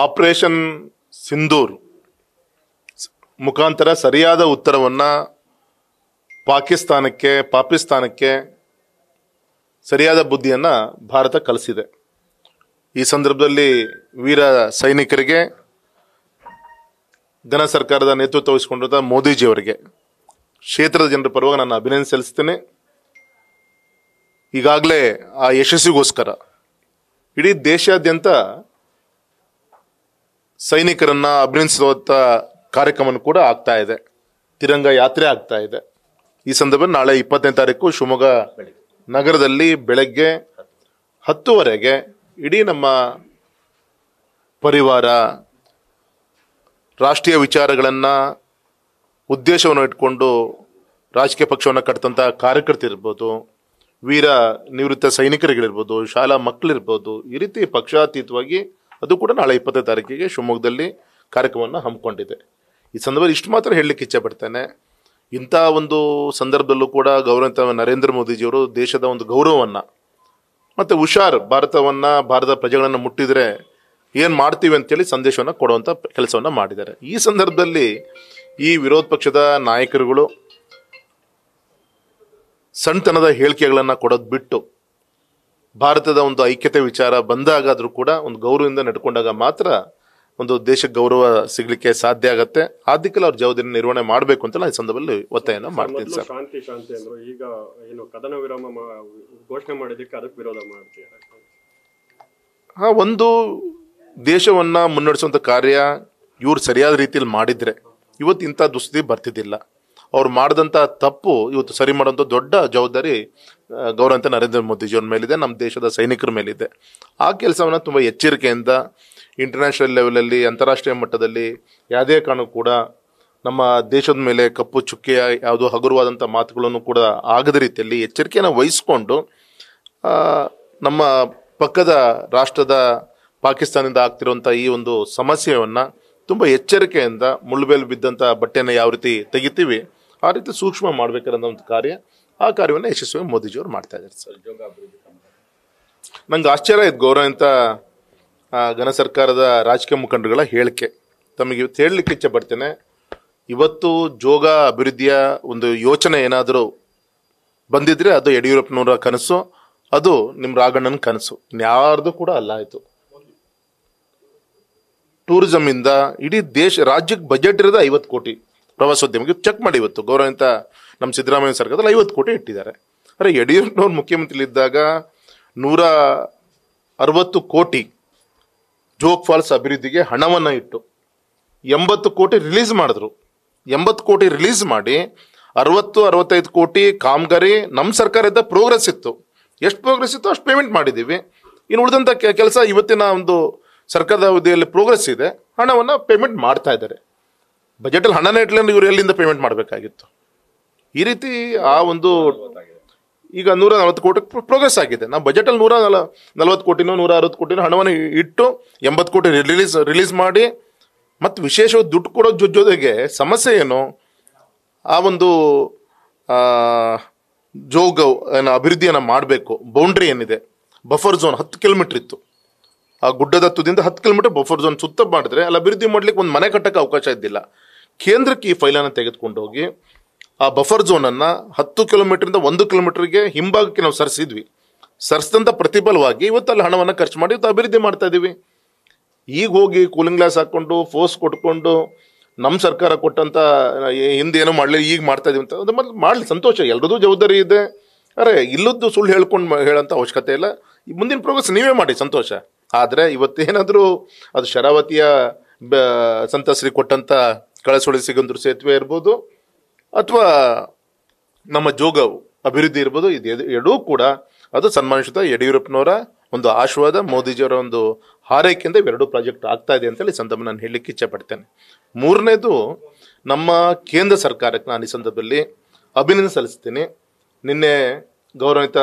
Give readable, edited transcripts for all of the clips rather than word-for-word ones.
Operation Sindoor ಮುಖಾಂತರ ಸರಿಯಾದ ಉತ್ತರವನ್ನ ಪಾಕಿಸ್ತಾನಕ್ಕೆ ಸರಿಯಾದ ಬುದ್ಧಿಯನ್ನ ಭಾರತ ಕಲಿಸಿದೆ. ಈ ಸಂದರ್ಭದಲ್ಲಿ ವೀರ ಸೈನಿಕರಿಗೆ, ಘನ ಸರ್ಕಾರದ ನೇತೃತ್ವ ವಹಿಸಿಕೊಂಡಿದ್ದ ಮೋದಿಜಿಯವರಿಗೆ, ಕ್ಷೇತ್ರದ ಜನರ ಪರವಾಗಿ ನಾನು ಅಭಿನಂದನೆ ಸಲ್ಲಿಸ್ತೇನೆ. ಈಗಾಗಲೇ ಆ ಯಶಸ್ಸಿಗೋಸ್ಕರ ಇಡೀ ದೇಶಾದ್ಯಂತ ಸೈನಿಕರನ್ನ ಅಭಿನಂದಿಸುವಂತ ಕಾರ್ಯಕ್ರಮ ಕೂಡ ಆಗ್ತಾ ಇದೆ. ತಿರಂಗ ಯಾತ್ರೆ ಆಗ್ತಾ ಇದೆ. ಈ ಸಂದರ್ಭದಲ್ಲಿ ನಾಳೆ 20ನೇ ತಾರೀಕು ಶಿವಮೊಗ್ಗ ನಗರದಲ್ಲಿ ಬೆಳಗ್ಗೆ 10 ಇಡೀ ನಮ್ಮ ಪರಿವಾರ ರಾಷ್ಟ್ರೀಯ ವಿಚಾರಗಳನ್ನ ಉದ್ದೇಶವನ್ನು ಇಟ್ಕೊಂಡು ರಾಜಕೀಯ ಪಕ್ಷವನ್ನು ಕಟ್ಟಂತ ಕಾರ್ಯಕರ್ತರಿರ್ಬೋದು, ವೀರ ನಿವೃತ್ತ ಸೈನಿಕರಿಗಿರ್ಬೋದು, ಶಾಲಾ ಮಕ್ಕಳಿರ್ಬೋದು, ಈ ರೀತಿ ಪಕ್ಷಾತೀತವಾಗಿ ಅದು ಕೂಡ ನಾಳೆ 20ನೇ ತಾರೀಕಿಗೆ ಶಿವಮೊಗ್ಗದಲ್ಲಿ ಕಾರ್ಯಕ್ರಮವನ್ನು ಹಮ್ಮಿಕೊಂಡಿದೆ. ಈ ಸಂದರ್ಭದಲ್ಲಿ ಇಷ್ಟು ಮಾತ್ರ ಹೇಳಲಿಕ್ಕೆ ಇಚ್ಛೆ ಪಡ್ತೇನೆ. ಇಂಥ ಒಂದು ಸಂದರ್ಭದಲ್ಲೂ ಕೂಡ ಗೌರವಿತ ನರೇಂದ್ರ ಮೋದಿಜಿಯವರು ದೇಶದ ಒಂದು ಗೌರವವನ್ನು ಮತ್ತೆ ಭಾರತದ ಪ್ರಜೆಗಳನ್ನು ಮುಟ್ಟಿದ್ರೆ ಏನ್ ಮಾಡ್ತೀವಿ ಅಂತೇಳಿ ಸಂದೇಶವನ್ನು ಕೊಡುವಂತ ಕೆಲಸವನ್ನ ಮಾಡಿದ್ದಾರೆ. ಈ ಸಂದರ್ಭದಲ್ಲಿ ಈ ವಿರೋಧ ಪಕ್ಷದ ನಾಯಕರುಗಳು ಸಣ್ಣತನದ ಹೇಳಿಕೆಗಳನ್ನ ಕೊಡೋದು ಬಿಟ್ಟು ಭಾರತದ ಒಂದು ಐಕ್ಯತೆ ವಿಚಾರ ಬಂದಾಗಾದ್ರೂ ಕೂಡ ಒಂದು ಗೌರವದಿಂದ ನಡ್ಕೊಂಡಾಗ ಮಾತ್ರ ಒಂದು ದೇಶಕ್ಕೆ ಗೌರವ ಸಿಗ್ಲಿಕ್ಕೆ ಸಾಧ್ಯ ಆಗತ್ತೆ. ಆದಿಕ್ಕಲ್ಲಿ ಅವ್ರ ಜವಾಬ್ದಾರಿ ನಿರ್ವಹಣೆ ಮಾಡಬೇಕು ಅಂತ ನಾನು ಈ ಸಂದರ್ಭದಲ್ಲಿ ಒತ್ತಾಯನ ಮಾಡ್ತೀನಿ ಸರ್. ಶಾಂತಿ ಅಂದ್ರು ಈಗ ಏನು ಕದನ ವಿರಾಮ ಘೋಷಣೆ ಮಾಡಿದಕ್ಕೆ ಅದಕ್ಕೆ ವಿರೋಧ ಮಾಡ್ತೀರಾ? ಒಂದು ದೇಶವನ್ನ ಮುನ್ನಡೆಸುವಂತ ಕಾರ್ಯ ಇವ್ರು ಸರಿಯಾದ ರೀತಿಯಲ್ಲಿ ಮಾಡಿದ್ರೆ ಇವತ್ತು ಇಂಥ ದುಸ್ಥಿತಿ ಬರ್ತಿದ್ದಿಲ್ಲ. ಅವ್ರು ಮಾಡಿದಂತ ತಪ್ಪು ಇವತ್ತು ಸರಿ ಮಾಡುವಂತ ದೊಡ್ಡ ಜವಾಬ್ದಾರಿ ಗೌರವಂತ ನರೇಂದ್ರ ಮೋದಿಜಿಯವ್ರ ಮೇಲಿದೆ, ನಮ್ಮ ದೇಶದ ಸೈನಿಕರ ಮೇಲಿದೆ. ಆ ಕೆಲಸವನ್ನ ತುಂಬಾ ಎಚ್ಚರಿಕೆಯಿಂದ ಇಂಟರ್ನ್ಯಾಷನಲ್ ಲೆವೆಲಲ್ಲಿ, ಅಂತಾರಾಷ್ಟ್ರೀಯ ಮಟ್ಟದಲ್ಲಿ ಯಾವುದೇ ಕಾರಣಕ್ಕೂ ಕೂಡ ನಮ್ಮ ದೇಶದ ಮೇಲೆ ಕಪ್ಪು ಚುಕ್ಕೆಯ ಯಾವುದೋ ಹಗುರವಾದಂಥ ಮಾತುಗಳನ್ನು ಕೂಡ ಆಗದ ರೀತಿಯಲ್ಲಿ ಎಚ್ಚರಿಕೆಯನ್ನು ವಹಿಸಿಕೊಂಡು ನಮ್ಮ ಪಕ್ಕದ ರಾಷ್ಟ್ರದ ಪಾಕಿಸ್ತಾನದಿಂದ ಆಗ್ತಿರುವಂಥ ಈ ಒಂದು ಸಮಸ್ಯೆಯನ್ನು ತುಂಬ ಎಚ್ಚರಿಕೆಯಿಂದ ಮುಳ್ಳುಬೇಲು ಬಿದ್ದಂಥ ಬಟ್ಟೆಯನ್ನು ಯಾವ ರೀತಿ ತೆಗಿತೀವಿ ಆ ರೀತಿ ಸೂಕ್ಷ್ಮ ಮಾಡಬೇಕಾದಂಥ ಒಂದು ಆ ಕಾರ್ಯವನ್ನು ಯಶಸ್ವಿ ಮೋದಿಜಿಯವರು ಮಾಡ್ತಾ ಇದ್ದಾರೆ ಸರ್. ನಂಗೆ ಆಶ್ಚರ್ಯ ಆಯ್ತು ಗೌರವಂತ ಘನ ಸರ್ಕಾರದ ರಾಜಕೀಯ ಮುಖಂಡರುಗಳ ಹೇಳಿಕೆ. ತಮಗೆ ಇವತ್ತು ಹೇಳಲಿಕ್ಕೆ ಇಚ್ಛೆ ಪಡ್ತೇನೆ, ಇವತ್ತು ಜೋಗ ಅಭಿವೃದ್ಧಿಯ ಒಂದು ಯೋಚನೆ ಏನಾದರೂ ಬಂದಿದ್ರೆ ಅದು ಯಡಿಯೂರಪ್ಪನವರ ಕನಸು, ಅದು ನಿಮ್ಮ ರಾಘಣ್ಣನ ಕನಸು, ಇನ್ಯಾರ್ದು ಕೂಡ ಅಲ್ಲ. ಆಯ್ತು, ಟೂರಿಸಂ ಇಂದ ಇಡೀ ರಾಜ್ಯಕ್ಕೆ ಬಜೆಟ್ ಇರೋದು 50 ಕೋಟಿ ಪ್ರವಾಸೋದ್ಯಮಕ್ಕೆ. ಚೆಕ್ ಮಾಡಿ, ಇವತ್ತು ಗೌರವಂತ ನಮ್ಮ ಸಿದ್ದರಾಮಯ್ಯ ಸರ್ಕಾರದಲ್ಲಿ 50 ಕೋಟಿ ಇಟ್ಟಿದ್ದಾರೆ. ಅರೆ, ಯಡಿಯೂರಪ್ಪನವ್ರು ಮುಖ್ಯಮಂತ್ರಿ ಇದ್ದಾಗ 160 ಕೋಟಿ ಜೋಗ್ ಫಾಲ್ಸ್ ಅಭಿವೃದ್ಧಿಗೆ ಹಣವನ್ನ ಇಟ್ಟು 80 ಕೋಟಿ ರಿಲೀಸ್ ಮಾಡಿದ್ರು. 80 ಕೋಟಿ ರಿಲೀಸ್ ಮಾಡಿ 60-65 ಕೋಟಿ ಕಾಮಗಾರಿ ನಮ್ಮ ಸರ್ಕಾರದ ಪ್ರೋಗ್ರೆಸ್ ಇತ್ತು. ಎಷ್ಟು ಪ್ರೋಗ್ರೆಸ್ ಇತ್ತು ಅಷ್ಟು ಪೇಮೆಂಟ್ ಮಾಡಿದ್ದೀವಿ. ಇನ್ನು ಉಳಿದಂಥ ಕೆಲಸ ಇವತ್ತಿನ ಒಂದು ಸರ್ಕಾರದ ಅವಧಿಯಲ್ಲಿ ಪ್ರೋಗ್ರೆಸ್ ಇದೆ, ಹಣವನ್ನ ಪೇಮೆಂಟ್ ಮಾಡ್ತಾ ಇದ್ದಾರೆ. ಬಜೆಟಲ್ಲಿ ಹಣನೇ ಇಟ್ಕೊಂಡು ಇವರು ಎಲ್ಲಿಂದ ಪೇಮೆಂಟ್ ಮಾಡಬೇಕಾಗಿತ್ತು? ಈ ರೀತಿ ಆ ಒಂದು ಈಗ 140 ಕೋಟಿ ಪ್ರೋಗ್ರೆಸ್ ಆಗಿದೆ. ನಾವು ಬಜೆಟಲ್ಲಿ 140 ಕೋಟಿನೋ 160 ಕೋಟಿನೋ ಹಣವನ್ನು ಇಟ್ಟು 80 ಕೋಟಿ ರಿಲೀಸ್ ಮಾಡಿ ಮತ್ತು ವಿಶೇಷವಾಗಿ ದುಡ್ಡು ಕೊಡೋ ಜೊತೆಗೆ ಸಮಸ್ಯೆ ಏನು, ಆ ಒಂದು ಜೋಗ ಅಭಿವೃದ್ಧಿಯನ್ನು ಮಾಡಬೇಕು. ಬೌಂಡ್ರಿ ಏನಿದೆ, ಬಫರ್ ಝೋನ್ 10 ಕಿಲೋಮೀಟರ್ ಇತ್ತು. ಆ ಗುಡ್ಡದ ತುದಿಯಿಂದ 10 ಕಿಲೋಮೀಟರ್ ಬಫರ್ ಝೋನ್ ಸುತ್ತ ಮಾಡಿದ್ರೆ ಅಲ್ಲಿ ಅಭಿವೃದ್ಧಿ ಮಾಡ್ಲಿಕ್ಕೆ ಒಂದು ಮನೆ ಕಟ್ಟಕ್ಕೆ ಅವಕಾಶ ಇದ್ದಿಲ್ಲ. ಕೇಂದ್ರಕ್ಕೆ ಈ ಫೈಲನ್ನು ತೆಗೆದುಕೊಂಡು ಹೋಗಿ ಆ ಬಫರ್ ಝೋನ್ ಅನ್ನ 10 ಕಿಲೋಮೀಟರ್ 1 ಕಿಲೋಮೀಟರ್ಗೆ ಹಿಂಭಾಗಕ್ಕೆ ನಾವು ಸರಿಸಿದ್ವಿ. ಸರಿಸಿದಂತ ಪ್ರತಿಫಲವಾಗಿ ಇವತ್ತು ಅಲ್ಲಿ ಹಣವನ್ನು ಖರ್ಚು ಮಾಡಿ ಇವತ್ತು ಅಭಿವೃದ್ಧಿ ಮಾಡ್ತಾ ಇದೀವಿ. ಈಗ ಹೋಗಿ ಕೂಲಿಂಗ್ ಗ್ಲಾಸ್ ಹಾಕೊಂಡು ಫೋರ್ಸ್ ಕೊಟ್ಕೊಂಡು ನಮ್ಮ ಸರ್ಕಾರ ಕೊಟ್ಟಂತ ಹಿಂದೆ ಏನೋ ಮಾಡ್ಲಿ ಈಗ ಮಾಡ್ತಾ ಇದೀವಿ ಅಂತ ಮಾಡ್ಲಿ, ಸಂತೋಷ, ಎಲ್ರದ್ದು ಜವಾಬ್ದಾರಿ ಇದೆ. ಅರೆ, ಇಲ್ಲದ್ದು ಸುಳ್ಳು ಹೇಳಂತ ಅವಶ್ಯಕತೆ ಇಲ್ಲ. ಮುಂದಿನ ಪ್ರೋಗ್ರೆಸ್ ನೀವೇ ಮಾಡಿ, ಸಂತೋಷ. ಆದ್ರೆ ಇವತ್ತೇನಾದ್ರೂ ಅದು ಶರಾವತಿಯ ಸಂತಸರಿಗೆ ಕೊಟ್ಟಂತ ಕಳಸೊಳಿ ಸಿಗಂದೂರು ಸೇತುವೆ ಇರ್ಬೋದು ಅಥವಾ ನಮ್ಮ ಜೋಗ ಅಭಿವೃದ್ಧಿ ಇರ್ಬೋದು, ಇದು ಎರಡೂ ಕೂಡ ಅದು ಸನ್ಮಾನಿಸಿದ ಯಡಿಯೂರಪ್ಪನವರ ಒಂದು ಆಶೀರ್ವಾದ, ಮೋದಿಜಿಯವರ ಒಂದು ಹಾರೈಕೆಯಿಂದ ಇವೆರಡು ಪ್ರಾಜೆಕ್ಟ್ ಆಗ್ತಾ ಇದೆ ಅಂತೇಳಿ ಸಂದರ್ಭ ನಾನು ಹೇಳಲಿಕ್ಕೆ ಇಚ್ಛೆ ಪಡ್ತೇನೆ. ಮೂರನೇದು, ನಮ್ಮ ಕೇಂದ್ರ ಸರ್ಕಾರಕ್ಕೆ ನಾನು ಈ ಸಂದರ್ಭದಲ್ಲಿ ಅಭಿನಂದನೆ ಸಲ್ಲಿಸ್ತೀನಿ. ನಿನ್ನೆ ಗೌರವಿತ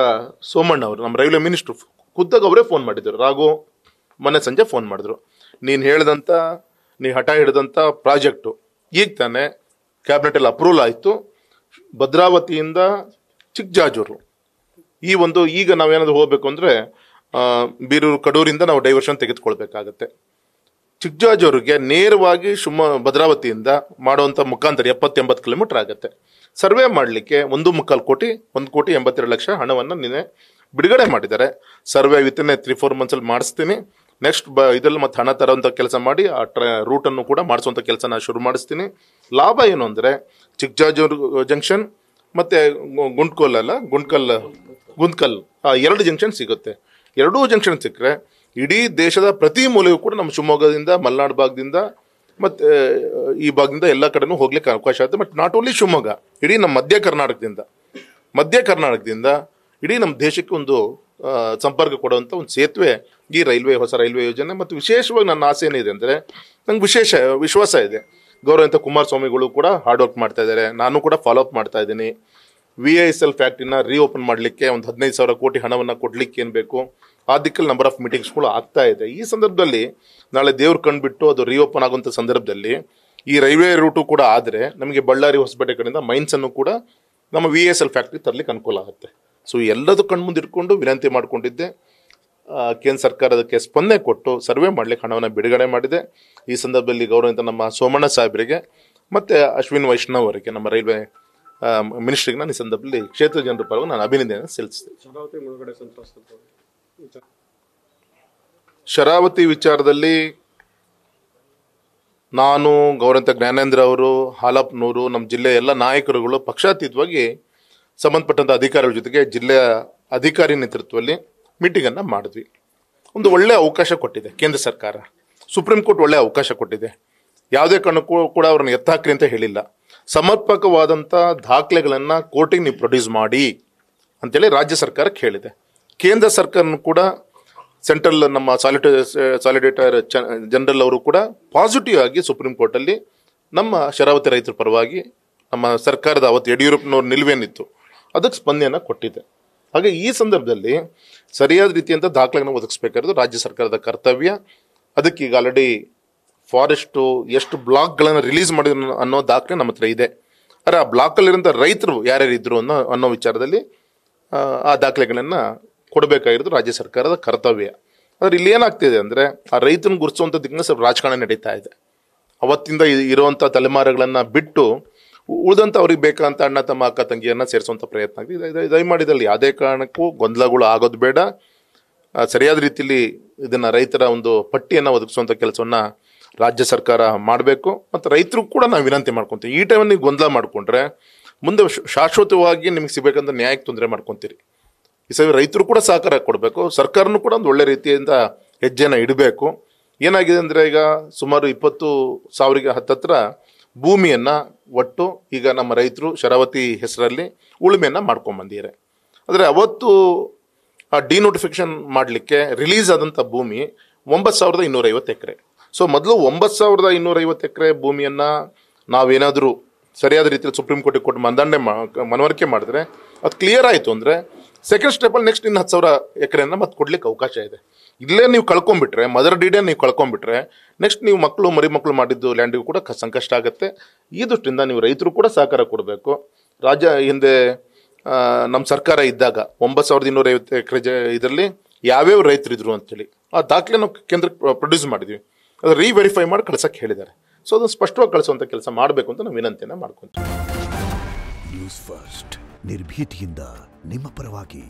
ಸೋಮಣ್ಣ ಅವರು, ನಮ್ಮ ರೈಲ್ವೆ ಮಿನಿಸ್ಟ್ರು, ಖುದ್ದಾಗಿ ಅವರೇ ಫೋನ್ ಮಾಡಿದ್ರು. ರಾಘು ಮೊನ್ನೆ ಸಂಜೆ ಫೋನ್ ಮಾಡಿದ್ರು. ನೀ ಹಠ ಹಿಡಿದಂಥ ಪ್ರಾಜೆಕ್ಟು ಈಗ ತಾನೆ ಕ್ಯಾಬಿನೆಟಲ್ಲಿ ಅಪ್ರೂವಲ್ ಆಯಿತು. ಭದ್ರಾವತಿಯಿಂದ ಚಿಕ್ಕಜಾಜೂರು ಈ ಒಂದು, ಈಗ ನಾವೇನಾದ್ರು ಹೋಗ್ಬೇಕು ಅಂದರೆ ಬೀರೂರು ಕಡೂರಿಂದ ನಾವು ಡೈವರ್ಷನ್ ತೆಗೆದುಕೊಳ್ಬೇಕಾಗತ್ತೆ. ಚಿಕ್ಕಜಾಜೂರಿಗೆ ನೇರವಾಗಿ ಭದ್ರಾವತಿಯಿಂದ ಮಾಡುವಂಥ ಮುಖಾಂತರ 70-80 ಕಿಲೋಮೀಟರ್ ಆಗುತ್ತೆ. ಸರ್ವೆ ಮಾಡಲಿಕ್ಕೆ 1.25 ಕೋಟಿ 1,82,00,000 ಹಣವನ್ನು ನಿನ್ನೆ ಬಿಡುಗಡೆ ಮಾಡಿದ್ದಾರೆ. ಸರ್ವೆ ವಿತಿನ್ 3-4 ಮಂತ್ಸಲ್ಲಿ ಮಾಡಿಸ್ತೀನಿ. ನೆಕ್ಸ್ಟ್ ಇದರಲ್ಲಿ ಮತ್ತೆ ಹಣ ತರುವಂಥ ಕೆಲಸ ಮಾಡಿ ಆ ರೂಟನ್ನು ಕೂಡ ಮಾಡಿಸುವಂಥ ಕೆಲಸನ ಶುರು ಮಾಡಿಸ್ತೀನಿ. ಲಾಭ ಏನು ಅಂದರೆ ಚಿಕ್ಕಜಾಜೂರು ಜಂಕ್ಷನ್ ಮತ್ತು ಗುಂಟ್ಕಲ್ ಆ 2 ಜಂಕ್ಷನ್ ಸಿಗುತ್ತೆ. 2 ಜಂಕ್ಷನ್ ಸಿಕ್ಕರೆ ಇಡೀ ದೇಶದ ಪ್ರತಿ ಮೂಲೆಯೂ ಕೂಡ ನಮ್ಮ ಶಿವಮೊಗ್ಗದಿಂದ, ಮಲೆನಾಡು ಭಾಗದಿಂದ ಮತ್ತು ಈ ಭಾಗದಿಂದ ಎಲ್ಲ ಕಡೆನೂ ಹೋಗ್ಲಿಕ್ಕೆ ಅವಕಾಶ ಆಗುತ್ತೆ. ಬಟ್ ನಾಟ್ ಓನ್ಲಿ ಶಿವಮೊಗ್ಗ, ಇಡೀ ನಮ್ಮ ಮಧ್ಯ ಕರ್ನಾಟಕದಿಂದ ಇಡೀ ನಮ್ಮ ದೇಶಕ್ಕೆ ಒಂದು ಸಂಪರ್ಕ ಕೊಡುವಂಥ ಒಂದು ಸೇತುವೆ ಈ ಹೊಸ ರೈಲ್ವೆ ಯೋಜನೆ. ಮತ್ತು ವಿಶೇಷವಾಗಿ ನನ್ನ ಆಸೆ ಏನಿದೆ ಅಂದರೆ, ನಂಗೆ ವಿಶ್ವಾಸ ಇದೆ, ಗೌರವಂತ ಕುಮಾರಸ್ವಾಮಿಗಳು ಕೂಡ ಹಾರ್ಡ್ ವರ್ಕ್ ಮಾಡ್ತಾ ಇದ್ದಾರೆ, ನಾನು ಕೂಡ ಫಾಲೋ ಅಪ್ ಮಾಡ್ತಾ ಇದ್ದೀನಿ. VISL ಫ್ಯಾಕ್ಟ್ರಿನ ರೀಓಪನ್ ಮಾಡಲಿಕ್ಕೆ ಒಂದು 15,000 ಕೋಟಿ ಹಣವನ್ನು ಕೊಡಲಿಕ್ಕೆ ಏನು ಬೇಕು ಆ ದಿಕ್ಕಲ್ಲಿ ನಂಬರ್ ಆಫ್ ಮೀಟಿಂಗ್ಸ್ಗಳು ಆಗ್ತಾ ಇದೆ. ಈ ಸಂದರ್ಭದಲ್ಲಿ ನಾಳೆ ದೇವ್ರು ಕಂಡುಬಿಟ್ಟು ಅದು ರೀಓಪನ್ ಆಗುವಂಥ ಸಂದರ್ಭದಲ್ಲಿ ಈ ರೈಲ್ವೆ ರೂಟು ಕೂಡ ಆದರೆ ನಮಗೆ ಬಳ್ಳಾರಿ ಹೊಸಪೇಟೆ ಕಡೆಯಿಂದ ಮೈನ್ಸನ್ನು ಕೂಡ ನಮ್ಮ VISL ಫ್ಯಾಕ್ಟ್ರಿ ತರಲಿಕ್ಕೆ ಅನುಕೂಲ ಆಗುತ್ತೆ. ಸೊ ಎಲ್ಲದೂ ಕಣ್ಮುಂದಿಟ್ಕೊಂಡು ವಿನಂತಿ ಮಾಡಿಕೊಂಡಿದ್ದೆ. ಕೇಂದ್ರ ಸರ್ಕಾರ ಅದಕ್ಕೆ ಸ್ಪಂದನೆ ಕೊಟ್ಟು ಸರ್ವೆ ಮಾಡಲಿಕ್ಕೆ ಹಣವನ್ನು ಬಿಡುಗಡೆ ಮಾಡಿದೆ. ಈ ಸಂದರ್ಭದಲ್ಲಿ ಗೌರವಿತ ನಮ್ಮ ಸೋಮಣ್ಣ ಸಾಹೇಬರಿಗೆ ಮತ್ತು ಅಶ್ವಿನ್ ವೈಷ್ಣವ್ ಅವರಿಗೆ, ನಮ್ಮ ರೈಲ್ವೆ ಮಿನಿಸ್ಟ್ರಿಗೆ ನಾನು ಈ ಸಂದರ್ಭದಲ್ಲಿ ಕ್ಷೇತ್ರ ಜನರ ಪರವಾಗಿ ನಾನು ಅಭಿನಂದನೆ ಸಲ್ಲಿಸ್ತೇನೆ. ಶರಾವತಿ ವಿಚಾರದಲ್ಲಿ ನಾನು, ಗೌರವಂತ ಜ್ಞಾನೇಂದ್ರ ಅವರು, ಹಾಲಪ್ಪನವರು, ನಮ್ಮ ಜಿಲ್ಲೆಯ ಎಲ್ಲ ನಾಯಕರುಗಳು ಪಕ್ಷಾತೀತವಾಗಿ ಸಂಬಂಧಪಟ್ಟಂಥ ಅಧಿಕಾರಿಗಳ ಜೊತೆಗೆ ಜಿಲ್ಲೆಯ ಅಧಿಕಾರಿ ನೇತೃತ್ವದಲ್ಲಿ ಮೀಟಿಂಗನ್ನು ಮಾಡಿದ್ವಿ. ಒಂದು ಒಳ್ಳೆಯ ಅವಕಾಶ ಕೊಟ್ಟಿದೆ ಕೇಂದ್ರ ಸರ್ಕಾರ, ಸುಪ್ರೀಂ ಕೋರ್ಟ್ ಒಳ್ಳೆಯ ಅವಕಾಶ ಕೊಟ್ಟಿದೆ. ಯಾವುದೇ ಕಾರಣಕ್ಕೂ ಕೂಡ ಅವ್ರನ್ನ ಎತ್ತಾಕ್ರಿ ಅಂತ ಹೇಳಿಲ್ಲ. ಸಮರ್ಪಕವಾದಂಥ ದಾಖಲೆಗಳನ್ನು ಕೋರ್ಟಿಗೆ ನೀವು ಪ್ರೊಡ್ಯೂಸ್ ಮಾಡಿ ಅಂತೇಳಿ ರಾಜ್ಯ ಸರ್ಕಾರಕ್ಕೆ ಹೇಳಿದೆ. ಕೇಂದ್ರ ಸರ್ಕಾರನೂ ಕೂಡ ಸೆಂಟ್ರಲ್ ನಮ್ಮ ಸಾಲಿಡೇಟರ್ ಜನರಲ್ ಅವರು ಕೂಡ ಪಾಸಿಟಿವ್ ಆಗಿ ಸುಪ್ರೀಂ ಕೋರ್ಟಲ್ಲಿ ನಮ್ಮ ಶರಾವತಿ ರೈತರ ಪರವಾಗಿ ನಮ್ಮ ಸರ್ಕಾರದ ಅವತ್ತು ಯಡಿಯೂರಪ್ಪನವ್ರ ನಿಲುವೇನಿತ್ತು ಅದಕ್ಕೆ ಸ್ಪಂದನೆಯನ್ನು ಕೊಟ್ಟಿದೆ. ಹಾಗೆ ಈ ಸಂದರ್ಭದಲ್ಲಿ ಸರಿಯಾದ ರೀತಿಯಂಥ ದಾಖಲೆಗಳನ್ನು ಒದಗಿಸ್ಬೇಕಾಗಿರೋದು ರಾಜ್ಯ ಸರ್ಕಾರದ ಕರ್ತವ್ಯ. ಅದಕ್ಕೆ ಈಗ ಆಲ್ರೆಡಿ ಫಾರೆಸ್ಟು ಎಷ್ಟು ಬ್ಲಾಕ್ಗಳನ್ನು ರಿಲೀಸ್ ಮಾಡಿದ್ರು ಅನ್ನೋ ದಾಖಲೆ ನಮ್ಮ ಹತ್ರ ಇದೆ. ಆದರೆ ಆ ಬ್ಲಾಕಲ್ಲಿರೋಂಥ ರೈತರು ಯಾರ್ಯಾರು ಇದ್ರು ಅನ್ನೋ ವಿಚಾರದಲ್ಲಿ ಆ ದಾಖಲೆಗಳನ್ನು ಕೊಡಬೇಕಾಗಿರೋದು ರಾಜ್ಯ ಸರ್ಕಾರದ ಕರ್ತವ್ಯ. ಆದರೆ ಇಲ್ಲಿ ಏನಾಗ್ತಿದೆ ಅಂದರೆ, ಆ ರೈತನ ಗುರುತಿಸುವಂಥ ದಿಕ್ಕಿನ ಸ್ವಲ್ಪ ರಾಜಕಾರಣ ನಡೀತಾ ಇದೆ. ಅವತ್ತಿಂದ ಇರುವಂಥ ತಲೆಮಾರುಗಳನ್ನು ಬಿಟ್ಟು ಉಳಿದಂಥ ಅವ್ರಿಗೆ ಬೇಕಂತ ಅಣ್ಣ ತಮ್ಮ ಅಕ್ಕ ತಂಗಿಯನ್ನು ಸೇರಿಸುವಂಥ ಪ್ರಯತ್ನ ಆಗಿದೆ. ದಯಮಾಡಿದಲ್ಲಿ ಯಾವುದೇ ಕಾರಣಕ್ಕೂ ಗೊಂದಲಗಳು ಆಗೋದು ಬೇಡ. ಸರಿಯಾದ ರೀತಿಯಲ್ಲಿ ಇದನ್ನು ರೈತರ ಒಂದು ಪಟ್ಟಿಯನ್ನು ಒದಗಿಸುವಂಥ ಕೆಲಸವನ್ನು ರಾಜ್ಯ ಸರ್ಕಾರ ಮಾಡಬೇಕು. ಮತ್ತು ರೈತರು ಕೂಡ ನಾವು ವಿನಂತಿ ಮಾಡ್ಕೊತೀವಿ, ಈ ಟೈಮಲ್ಲಿ ನೀವು ಗೊಂದಲ ಮಾಡಿಕೊಂಡ್ರೆ ಮುಂದೆ ಶಾಶ್ವತವಾಗಿ ನಿಮಗೆ ಸಿಗಬೇಕಂತ ನ್ಯಾಯಕ್ಕೆ ತೊಂದರೆ ಮಾಡ್ಕೊತೀರಿ. ಈ ಸರಿ ರೈತರು ಕೂಡ ಸಹಕಾರ ಕೊಡಬೇಕು, ಸರ್ಕಾರನೂ ಕೂಡ ಒಂದು ಒಳ್ಳೆ ರೀತಿಯಿಂದ ಹೆಜ್ಜೆನ ಇಡಬೇಕು. ಏನಾಗಿದೆ ಅಂದರೆ, ಈಗ ಸುಮಾರು 20,000 ಹತ್ತತ್ರ ಭೂಮಿಯನ್ನು ಒಟ್ಟು ಈಗ ನಮ್ಮ ರೈತರು ಶರಾವತಿ ಹೆಸರಲ್ಲಿ ಉಳುಮೆಯನ್ನು ಮಾಡ್ಕೊಂಬಂದಿದ್ದಾರೆ. ಆದರೆ ಅವತ್ತು ಆ ಡಿನೋಟಿಫಿಕೇಶನ್ ಮಾಡಲಿಕ್ಕೆ ರಿಲೀಸ್ ಆದಂಥ ಭೂಮಿ 9,250 ಎಕರೆ. ಸೊ ಮೊದಲು 9,250 ಎಕರೆ ಭೂಮಿಯನ್ನು ನಾವೇನಾದರೂ ಸರಿಯಾದ ರೀತಿಯಲ್ಲಿ ಸುಪ್ರೀಂ ಕೋರ್ಟಿಗೆ ಕೊಟ್ಟು ಮನವರಿಕೆ ಮಾಡಿದ್ರೆ ಅದು ಕ್ಲಿಯರ್ ಆಯಿತು ಅಂದರೆ ಸೆಕೆಂಡ್ ಸ್ಟೆಪ್ಪಲ್ಲಿ ನೆಕ್ಸ್ಟ್ ಇನ್ನು 10,000 ಎಕರೆಯನ್ನು ಮತ್ತೆ ಕೊಡ್ಲಿಕ್ಕೆ ಅವಕಾಶ ಇದೆ. ಇಲ್ಲೇ ನೀವು ಕಳ್ಕೊಂಡ್ಬಿಟ್ರೆ, ಮದರ್ ಡಿಡೇ ನೀವು ಕಳ್ಕೊಂಡ್ಬಿಟ್ರೆ ನೆಕ್ಸ್ಟ್ ನೀವು ಮರಿ ಮಕ್ಕಳು ಮಾಡಿದ್ದು ಲ್ಯಾಂಡಿಗೂ ಕೂಡ ಸಂಕಷ್ಟ ಆಗುತ್ತೆ. ಈ ದೃಷ್ಟಿಯಿಂದ ನೀವು ರೈತರು ಕೂಡ ಸಹಕಾರ ಕೊಡಬೇಕು. ಹಿಂದೆ ನಮ್ಮ ಸರ್ಕಾರ ಇದ್ದಾಗ 9,250 ಎಕರೆ ಇದರಲ್ಲಿ ಯಾವ್ಯಾವ ರೈತರು ಇದ್ರು ಅಂತೇಳಿ ಆ ದಾಖಲೆ ನಾವು ಕೇಂದ್ರಕ್ಕೆ ಪ್ರೊಡ್ಯೂಸ್ ಮಾಡಿದ್ವಿ. ಅದು ರೀವೆರಿಫೈ ಮಾಡಿ ಕಳ್ಸಕ್ಕೆ ಹೇಳಿದ್ದಾರೆ. ಸೊ ಅದನ್ನು ಸ್ಪಷ್ಟವಾಗಿ ಕಳಿಸುವಂಥ ಕೆಲಸ ಮಾಡಬೇಕು ಅಂತ ನಾವು ವಿನಂತಿಯನ್ನು ಮಾಡ್ಕೊತೀವಿ. ನ್ಯೂಸ್ ಫಸ್ಟ್, ನಿರ್ಭೀತಿಯಿಂದ ನಿಮ್ಮ ಪರವಾಗಿ.